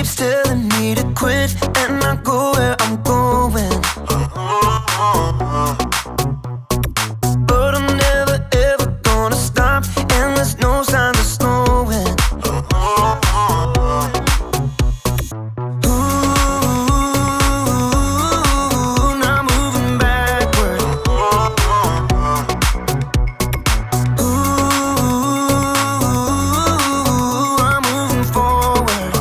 keeps telling me to quit and not go where I'm going. But I'm never ever gonna stop, and there's no sign of slowing. Ooh, now moving backward. Ooh, I'm moving forward.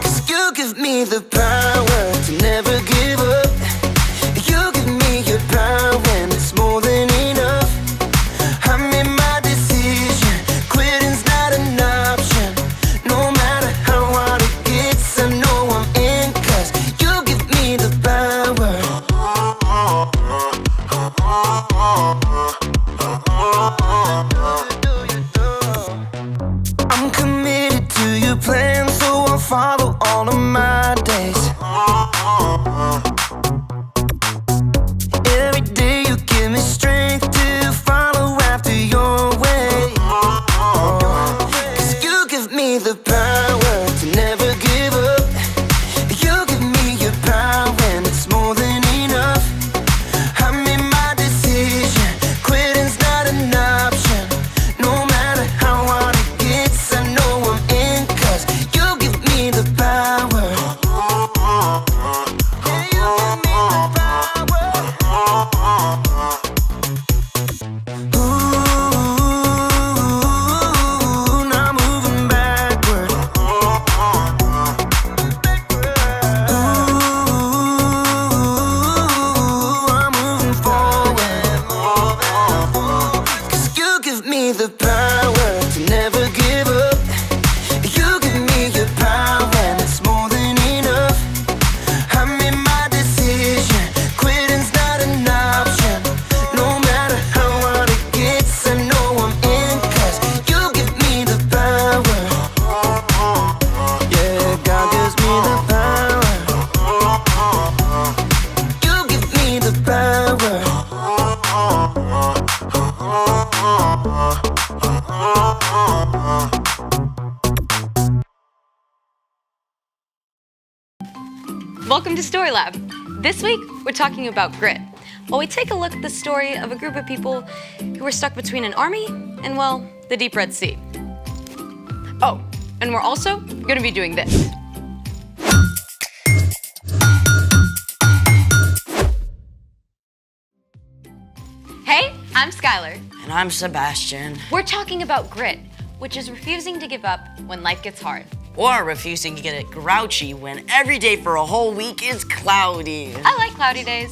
'Cause you give me the power to never give up. You give me your power and it's more than enough. I made my decision, quitting's not an option. No matter how hard it gets, I know I'm in, 'cause you give me the power. I'm committed to your plan, so I'll follow all of my days. Every day you give me strength to follow after your way. 'Cause you give me the power to never give up. You give me your power and it's more than enough. I made my decision, quitting's not an option. No matter how hard it gets, I know I'm in, 'cause you give me the power. Yeah, you give me the power. Ooh, now moving backward. Ooh, I'm moving forward. 'Cause you give me the power to never give up. You give me your power and it's more than enough. I made my decision, quitting's not an option. No matter how hard it gets, I know I'm in, 'cause you give me the power. Yeah, God gives me the power. You give me the power. Welcome to Story Lab. This week, we're talking about grit, while we take a look at the story of a group of people who were stuck between an army and, well, the Deep Red Sea. Oh, and we're also going to be doing this. Hey, I'm Skylar. And I'm Sebastian. We're talking about grit, which is refusing to give up when life gets hard. Or refusing to get grouchy when every day for a whole week is cloudy. I like cloudy days.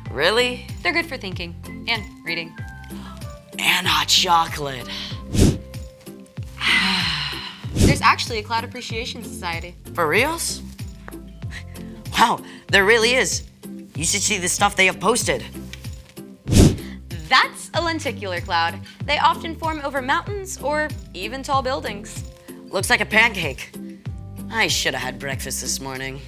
Really? They're good for thinking and reading. And hot chocolate. There's actually a Cloud Appreciation Society. For reals? Wow, there really is. You should see the stuff they have posted. That's a lenticular cloud. They often form over mountains or even tall buildings. Looks like a pancake. I should have had breakfast this morning.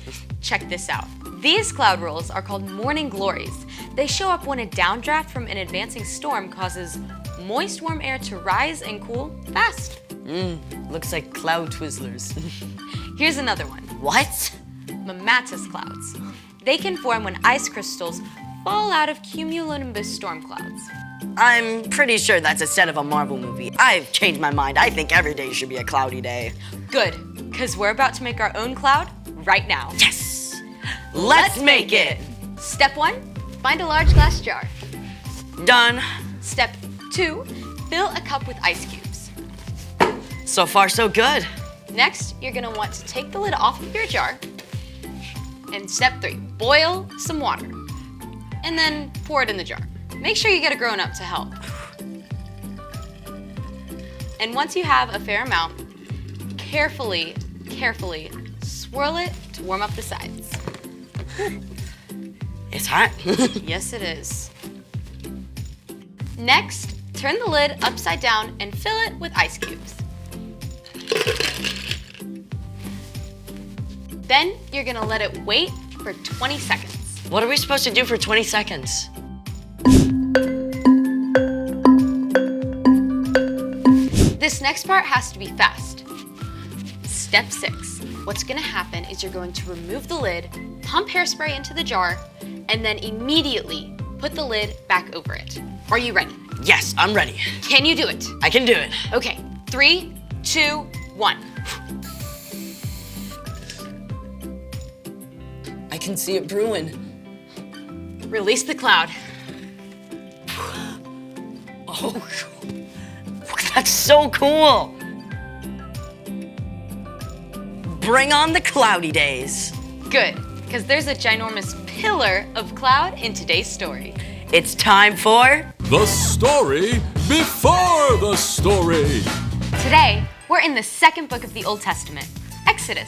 Check this out. These cloud rolls are called morning glories. They show up when a downdraft from an advancing storm causes moist, warm air to rise and cool fast. Looks like cloud twizzlers. Here's another one. What? Mammatus clouds. They can form when ice crystals fall out of cumulonimbus storm clouds. I'm pretty sure that's a set of a Marvel movie. I've changed my mind. I think every day should be a cloudy day. Good, because we're about to make our own cloud right now. Yes! Let's make it! Step 1, find a large glass jar. Done. Step 2, fill a cup with ice cubes. So far, so good. Next, you're gonna want to take the lid off of your jar. And step 3, boil some water. And then pour it in the jar. Make sure you get a grown-up to help. And once you have a fair amount, carefully swirl it to warm up the sides. It's hot. Yes, it is. Next, turn the lid upside down and fill it with ice cubes. Then you're gonna let it wait for 20 seconds. What are we supposed to do for 20 seconds? This next part has to be fast. Step 6. What's gonna happen is you're going to remove the lid, pump hairspray into the jar, and then immediately put the lid back over it. Are you ready? Yes, I'm ready. Can you do it? I can do it. Okay, 3, 2, 1. I can see it brewing. Release the cloud. Oh, that's so cool. Bring on the cloudy days. Good, because there's a ginormous pillar of cloud in today's story. It's time for The story before the story. Today, we're in the second book of the Old Testament, Exodus.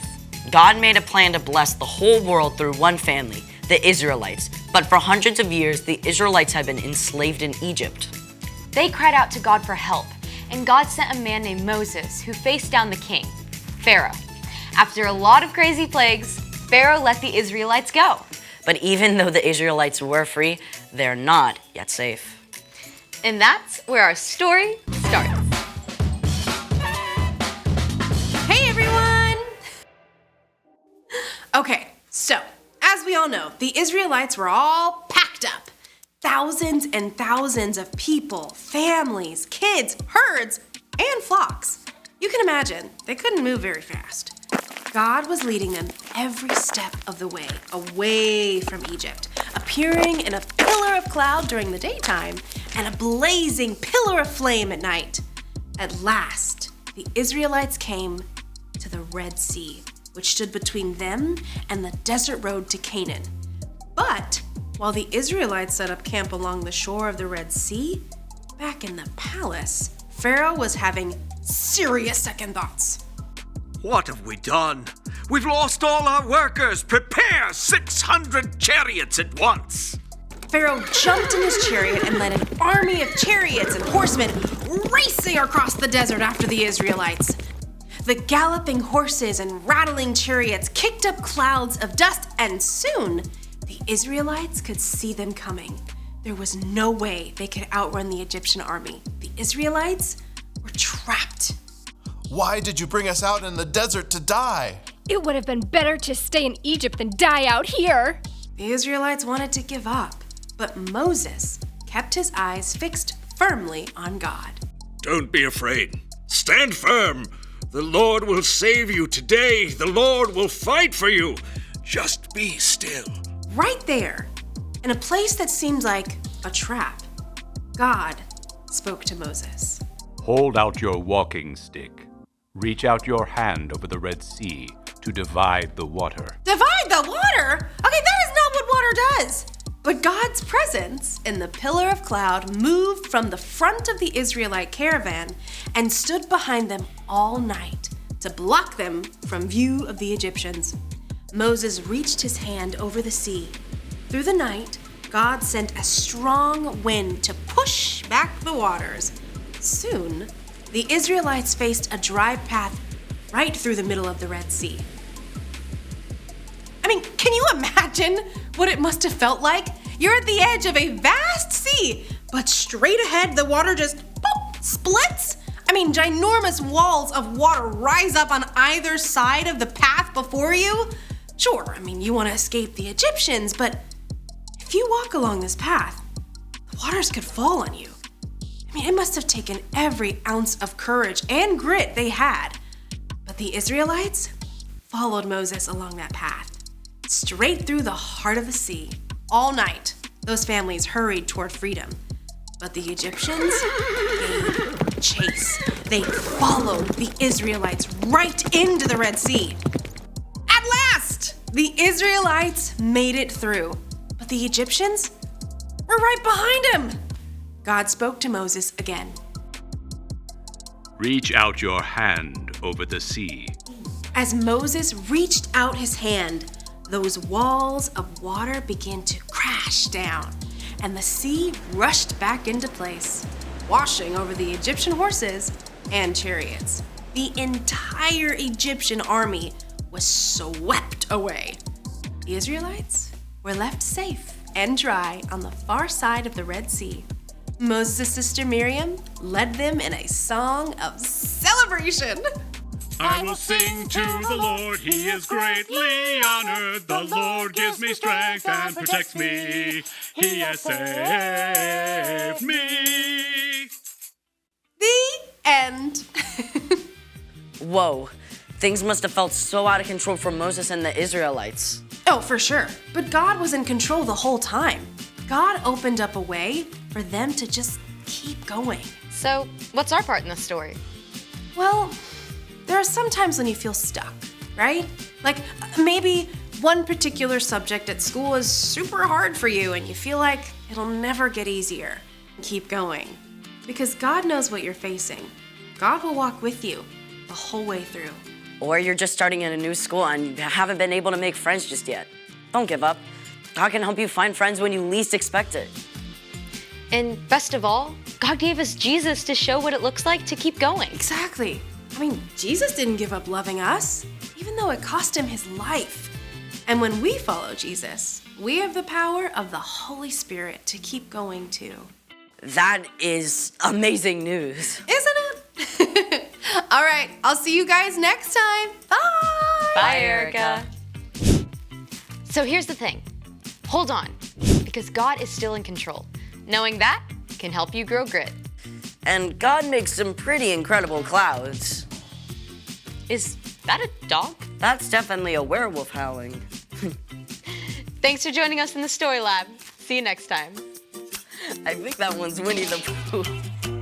God made a plan to bless the whole world through one family, the Israelites. But for hundreds of years, the Israelites had been enslaved in Egypt. They cried out to God for help, and God sent a man named Moses who faced down the king, Pharaoh. After a lot of crazy plagues, Pharaoh let the Israelites go. But even though the Israelites were free, they're not yet safe. And that's where our story starts. Hey everyone! Okay, so as we all know, the Israelites were all packed up. Thousands and thousands of people, families, kids, herds, and flocks. You can imagine, they couldn't move very fast. God was leading them every step of the way, away from Egypt, appearing in a pillar of cloud during the daytime and a blazing pillar of flame at night. At last, the Israelites came to the Red Sea, which stood between them and the desert road to Canaan. But while the Israelites set up camp along the shore of the Red Sea, back in the palace, Pharaoh was having serious second thoughts. What have we done? We've lost all our workers. Prepare 600 chariots at once. Pharaoh jumped in his chariot and led an army of chariots and horsemen racing across the desert after the Israelites. The galloping horses and rattling chariots kicked up clouds of dust, and soon the Israelites could see them coming. There was no way they could outrun the Egyptian army. The Israelites were trapped. Why did you bring us out in the desert to die? It would have been better to stay in Egypt than die out here. The Israelites wanted to give up, but Moses kept his eyes fixed firmly on God. Don't be afraid. Stand firm. The Lord will save you today. The Lord will fight for you. Just be still. Right there, in a place that seemed like a trap, God spoke to Moses. Hold out your walking stick. Reach out your hand over the Red Sea to divide the water. Divide the water? Okay, that is not what water does. But God's presence in the pillar of cloud moved from the front of the Israelite caravan and stood behind them all night to block them from view of the Egyptians. Moses reached his hand over the sea. Through the night, God sent a strong wind to push back the waters. Soon, the Israelites faced a dry path right through the middle of the Red Sea. I mean, can you imagine what it must have felt like? You're at the edge of a vast sea, but straight ahead the water just boop, splits. I mean, ginormous walls of water rise up on either side of the path before you. Sure, I mean, you want to escape the Egyptians, but if you walk along this path, the waters could fall on you. I mean, it must have taken every ounce of courage and grit they had. But the Israelites followed Moses along that path, straight through the heart of the sea. All night, those families hurried toward freedom. But the Egyptians gave chase. They followed the Israelites right into the Red Sea. At last, the Israelites made it through. But the Egyptians were right behind them. God spoke to Moses again. Reach out your hand over the sea. As Moses reached out his hand, those walls of water began to crash down, and the sea rushed back into place, washing over the Egyptian horses and chariots. The entire Egyptian army was swept away. The Israelites were left safe and dry on the far side of the Red Sea. Moses' sister Miriam led them in a song of celebration. I will sing to the Lord, he is greatly honored. The Lord gives me strength and protects me. He has saved me. The end. Whoa, things must have felt so out of control for Moses and the Israelites. Oh, for sure. But God was in control the whole time. God opened up a way for them to just keep going. So, what's our part in the story? Well, there are some times when you feel stuck, right? Like maybe one particular subject at school is super hard for you and you feel like it'll never get easier. Keep going. Because God knows what you're facing. God will walk with you the whole way through. Or you're just starting in a new school and you haven't been able to make friends just yet. Don't give up. God can help you find friends when you least expect it. And best of all, God gave us Jesus to show what it looks like to keep going. Exactly. I mean, Jesus didn't give up loving us, even though it cost him his life. And when we follow Jesus, we have the power of the Holy Spirit to keep going too. That is amazing news. Isn't it? All right, I'll see you guys next time. Bye. Bye, Erica. So here's the thing. Hold on, because God is still in control. Knowing that can help you grow grit. And God makes some pretty incredible clouds. Is that a dog? That's definitely a werewolf howling. Thanks for joining us in the Story Lab. See you next time. I think that one's Winnie the Pooh.